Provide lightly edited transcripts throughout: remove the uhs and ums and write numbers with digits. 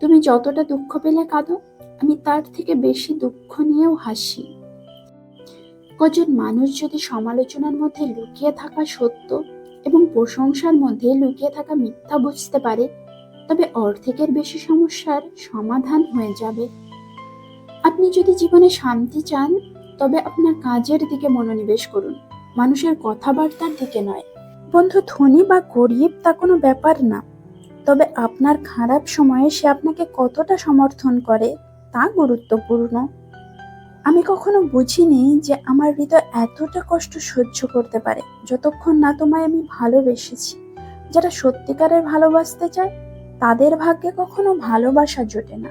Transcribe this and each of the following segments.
তুমি যতটা দুঃখ পেলে কাঁদো, আমি তার থেকে বেশি দুঃখ নিয়েও হাসি। কজন মানুষ যদি সমালোচনার মধ্যে লুকিয়ে থাকা সত্য এবং প্রশংসার মধ্যে লুকিয়ে থাকা মিথ্যা বুঝতে পারে, তবে অর্ধেকের বেশি সমস্যার সমাধান হয়ে যাবে। আপনি যদি জীবনে শান্তি চান, তবে আপনার কাজের দিকে মনোনিবেশ করুন, মানুষের কথাবার্তার দিকে নয়। বন্ধু ধনী বা গরিব তা কোনো ব্যাপার না, তবে আপনার খারাপ সময়ে সে আপনাকে কতটা সমর্থন করে তা গুরুত্বপূর্ণ। আমি কখনো বুঝিনি যে আমার হৃদয় এতটা কষ্ট সহ্য করতে পারে যতক্ষণ না তোমায় আমি ভালোবেসেছি। যারা সত্যিকারের ভালোবাসতে চায় তাদের ভাগ্যে কখনো ভালোবাসা জোটে না।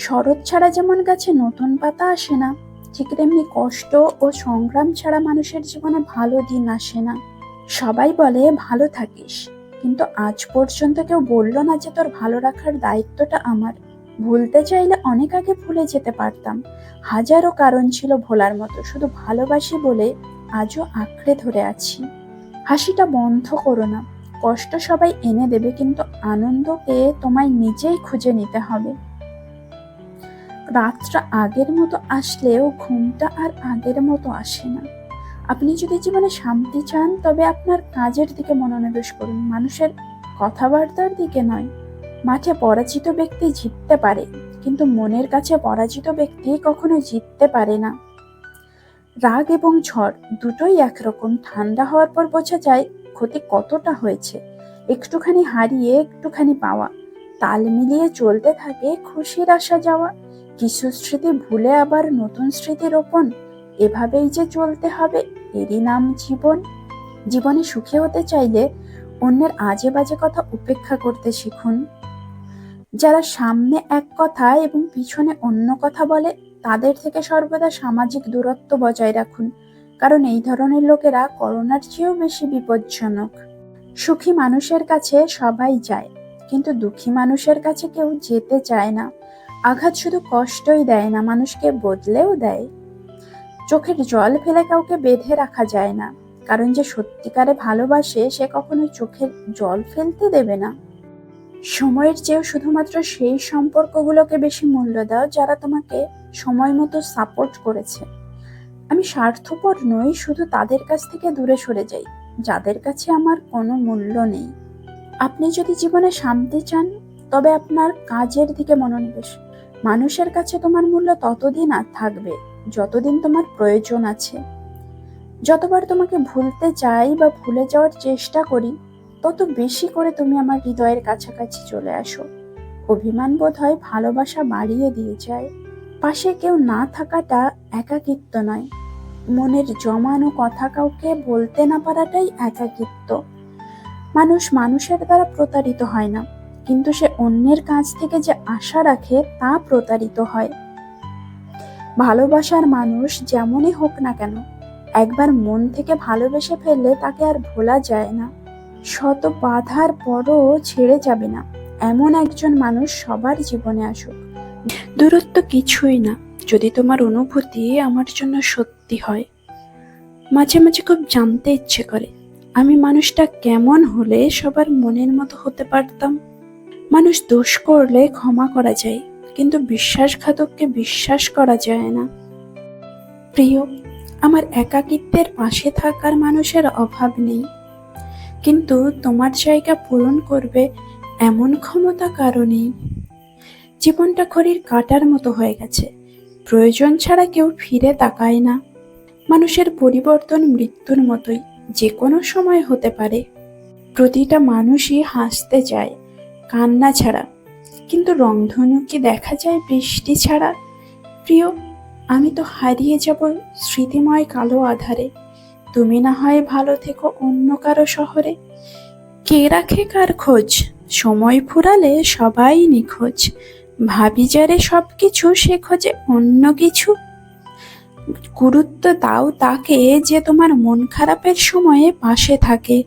শরৎ ছাড়া যেমন গাছে নতুন পাতা আসে না, ঠিক তেমনি কষ্ট ও সংগ্রাম ছাড়া মানুষের জীবনে ভালো দিন আসে না। সবাই বলে ভালো থাকিস, কিন্তু আজ পর্যন্ত কেউ বলল না যে তোর ভালো রাখার দায়িত্বটা আমার। ভুলতে চাইলে অনেক আগে ভুলে যেতে পারতাম। হাজারো কারণ ছিল ভোলার মতো, শুধু ভালোবাসি বলে আজও আঁকড়ে ধরে আছি। হাসিটা বন্ধ করো না, কষ্ট সবাই এনে দেবে, কিন্তু আনন্দকে তোমায় নিজেই খুঁজে নিতে হবে। রাতটা আগের মতো আসলেও ঘুমটা আর আগের মতো আসে না। আপনি যদি জীবনে শান্তি চান, তবে আপনার কাজের দিকে মনোনিবেশ করুন, মানুষের কথাবার্তার দিকে নয়। মাঠে পরাজিত ব্যক্তি জিততে পারে, কিন্তু মনের কাছে পরাজিত ব্যক্তি কখনো জিততে পারে না। রাগ এবং ঝড় দুটোই একরকম। ঠান্ডা হওয়ার পর বোঝা যায় ক্ষতি কতটা হয়েছে। একটুখানি হারিয়ে একটুখানি পাওয়া, তাল মিলিয়ে চলতে থাকে খুশির আসা যাওয়া। কিছু স্মৃতি ভুলে আবার নতুন স্মৃতি রোপণ, এভাবেই যে চলতে হবে, এরই নাম জীবন। জীবনে সুখী হতে চাইলে অন্যের আজে বাজে কথা উপেক্ষা করতে শিখুন। যারা সামনে এক কথা এবং পিছনে অন্য কথা বলে, তাদের থেকে সর্বদা সামাজিক দূরত্ব বজায় রাখুন, কারণ এই ধরনের লোকেরা করোনার চেয়েও বেশি বিপজ্জনক। সুখী মানুষের কাছে সবাই যায়, কিন্তু দুঃখী মানুষের কাছে কেউ যেতে চায় না। আঘাত শুধু কষ্টই দেয় না, মানুষকে বদলেও দেয়। চোখের জল ফেলে কাউকে বেঁধে রাখা যায় না, কারণ যে সত্যিকারে ভালোবাসে সে কখনো চোখের জল ফেলতে দেবে না। সময়ের চেয়েও শুধুমাত্র সেই সম্পর্কগুলোকে বেশি মূল্য দাও যারা তোমাকে সময় মতো সাপোর্ট করেছে। আমি স্বার্থপর নই, শুধু তাদের কাছ থেকে দূরে সরে যাই যাদের কাছে আমার কোনো মূল্য নেই। আপনি যদি জীবনে শান্তি চান, তবে আপনার কাজের দিকে মনোনিবেশ। মানুষের কাছে তোমার মূল্য ততদিন আর থাকবে যতদিন তোমার প্রয়োজন আছে। যতবার তোমাকে ভুলতে চাই বা ভুলে যাওয়ার চেষ্টা করি, তত বেশি করে তুমি আমার হৃদয়ের কাছাকাছি চলে আসো। অভিমান বোধ হয় ভালোবাসা বাড়িয়ে দিয়ে যায়। পাশে কেউ না থাকাটা একাকিত্ব নয়, মনের জমানো কথা কাউকে বলতে না পারাটাই একাকিত্ব। মানুষ মানুষের দ্বারা প্রতারিত হয় না, কিন্তু সে অন্যের কাছ থেকে যে আশা রাখে তা প্রতারিত হয়। ভালোবাসার মানুষ যেমনই হোক না কেন, একবার মন থেকে ভালোবেসে ফেললে তাকে আর ভোলা যায় না। শত বাধার পরও ছেড়ে যাবে না এমন একজন মানুষ সবার জীবনে আসুক। দূরত্ব কিছুই না যদি তোমার অনুভূতি আমার জন্য সত্যি হয়। মাঝে মাঝে খুব জানতে ইচ্ছে করে আমি মানুষটা কেমন হলে সবার মনের মতো হতে পারতাম। মানুষ দোষ করলে ক্ষমা করা যায়, কিন্তু বিশ্বাসঘাতককে বিশ্বাস করা যায় না। প্রিয়, আমার একাকিত্বের পাশে থাকার মানুষের অভাব নেই, কিন্তু তোমার জায়গা পূরণ করবে এমন ক্ষমতা কারো নেই। জীবনটা ঘড়ির কাঁটার মতো হয়ে গেছে, প্রয়োজন ছাড়া কেউ ফিরে তাকায় না। মানুষের পরিবর্তন মৃত্যুর মতোই, যে কোনো সময় হতে পারে। প্রতিটা মানুষই হাসতে চায় কান্না ছাড়া, কিন্তু রংধনু কি দেখা যায় বৃষ্টি ছাড়া? প্রিয়, আমি তো হারিয়ে যাব স্মৃতিময় কালো আধারে। তুমি না হয় ভালো থেকো অন্য কারো শহরে। কে রাখে কার খোঁজ? সময় ফুরালে সবাই নিখোঁজ। ভাবি যারে সবকিছু, সে খোঁজে অন্য কিছু। গুরুত্ব দাও তাকে যে তোমার মন খারাপের সময়ে পাশে থাকে।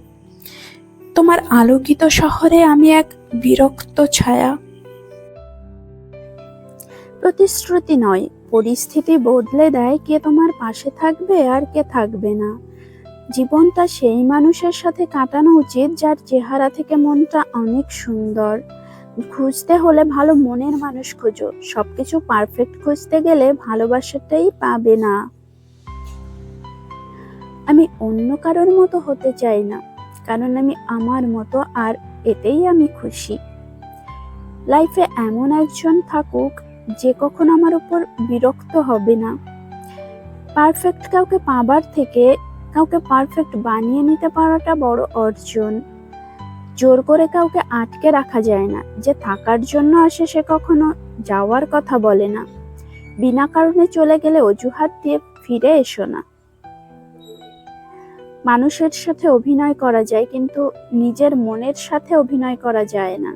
তোমার আলোকিত শহরে আমি এক বিরক্ত ছায়া। প্রতিশ্রুতি নয়, পরিস্থিতি বদলে দেয় কে তোমার পাশে থাকবে আর কে থাকবে না। জীবনটা সেই মানুষের সাথে কাটানো উচিত যার চেহারা থেকে মনটা অনেক সুন্দর, খুঁজতে হলে ভালো মনের মানুষ খোঁজো, সবকিছু পারফেক্ট খুঁজতে গেলে ভালোবাসাটাই পাবে না। আমি অন্য কারোর মতো হতে চাই না, কারণ আমি আমার মতো, আর এতেই আমি খুশি। লাইফে এমন একজন থাকুক যে কখনো আমার উপর বিরক্ত হবে না। পারফেক্ট কাউকে পাবার থেকে কাউকে পারফেক্ট বানিয়ে নিতে পারাটা বড় অর্জন। জোর করে কাউকে আটকে রাখা যায় না। যে থাকার জন্য আসে সে কখনো যাওয়ার কথা বলে না। বিনা কারণে চলে গেলে অজুহাত দিয়ে ফিরে এসো না। মানুষের সাথে অভিনয় করা যায়, কিন্তু নিজের মনের সাথে অভিনয় করা যায় না।